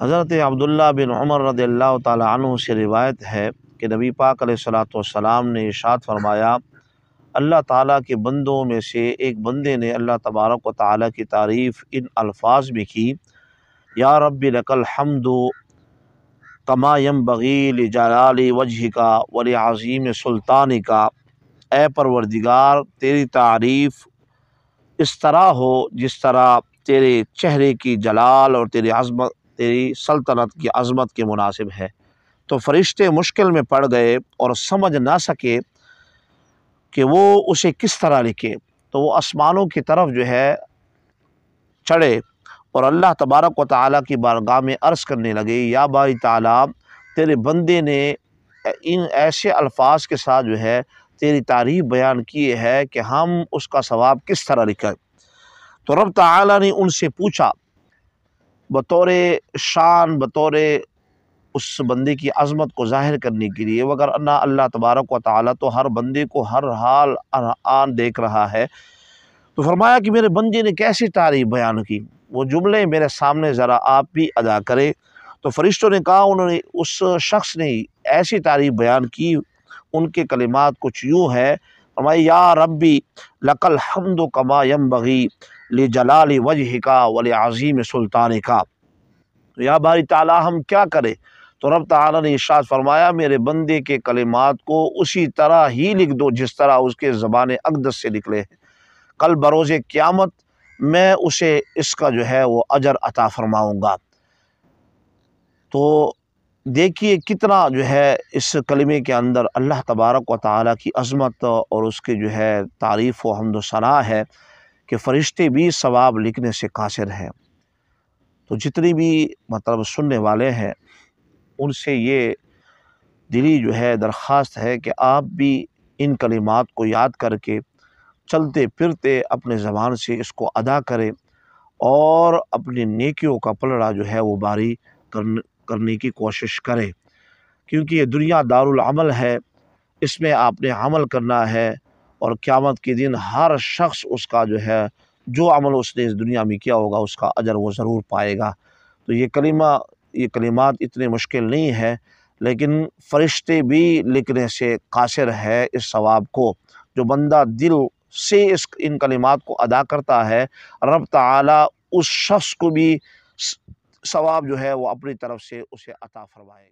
حضرت عبداللہ بن عمر رضی اللہ تعالی عنہ سے روایت ہے کہ نبی پاک علیہ الصلوۃ والسلام نے ارشاد فرمایا، اللہ تعالیٰ کے بندوں میں سے ایک بندے نے اللہ تبارک و تعالیٰ کی تعریف ان الفاظ میں کی، یا رب لک الحمد کما ینبغی لجلال وجہک ولعظیم سلطانک، اے پروردگار تیری تعریف اس طرح ہو جس طرح تیرے چہرے کی جلال اور تیری سلطنت کی عظمت کے مناسب ہے۔ تو فرشتے مشکل میں پڑ گئے اور سمجھ نہ سکے کہ وہ اسے کس طرح لکھے، تو وہ آسمانوں کی طرف چڑھے اور اللہ تبارک و تعالیٰ کی بارگاہ میں عرض کرنے لگے، یا باری تعالیٰ تیرے بندے نے ان ایسے الفاظ کے ساتھ تیری تعریف بیان کی ہے کہ ہم اس کا ثواب کس طرح لکھیں۔ تو رب تعالیٰ نے ان سے پوچھا بطور شان، بطور اس بندے کی عظمت کو ظاہر کرنے کے لیے، وگرنہ اللہ تبارک و تعالیٰ تو ہر بندے کو ہر حال ہر آن دیکھ رہا ہے، تو فرمایا کہ میرے بندے نے کیسی تعریف بیان کی، وہ جملے میرے سامنے ذرا آپ بھی ادا کرے۔ تو فرشتوں نے کہا، انہوں نے اس شخص نے ایسی تعریف بیان کی، ان کے کلمات کچھ یوں ہے، فرمایا یا ربی لک الحمد کما ینبغی لجلال وجہک ولعظیم سلطانک، یا باری تعالیٰ ہم کیا کریں؟ تو رب تعالیٰ نے ارشاد فرمایا، میرے بندے کے کلمات کو اسی طرح ہی لکھ دو جس طرح اس کے زبان اقدس سے نکلے ہیں، کل بروز قیامت میں اسے اس کا وہ اجر عطا فرماؤں گا۔ تو دیکھیے کتنا اس کلمے کے اندر اللہ تبارک و تعالیٰ کی عظمت اور اس کے تعریف و حمد و ثنا ہے کہ فرشتے بھی ثواب لکھنے سے قاصر ہیں۔ تو جتنی بھی سننے والے ہیں ان سے یہ دلی درخواست ہے کہ آپ بھی ان کلمات کو یاد کر کے چلتے پھرتے اپنے زبان سے اس کو ادا کریں اور اپنی نیکیوں کا پلڑا وہ باری کرنے کی کوشش کریں، کیونکہ یہ دنیا دارالعمل ہے، اس میں آپ نے عمل کرنا ہے، اور قیامت کے دن ہر شخص اس کا جو عمل اس نے اس دنیا میں کیا ہوگا اس کا اجر وہ ضرور پائے گا۔ تو یہ کلمات اتنے مشکل نہیں ہے، لیکن فرشتے بھی لکھنے سے قاصر ہے اس ثواب کو۔ جو بندہ دل سے ان کلمات کو ادا کرتا ہے، رب تعالیٰ اس شخص کو بھی ثواب وہ اپنی طرف سے اسے عطا فرمائے گا۔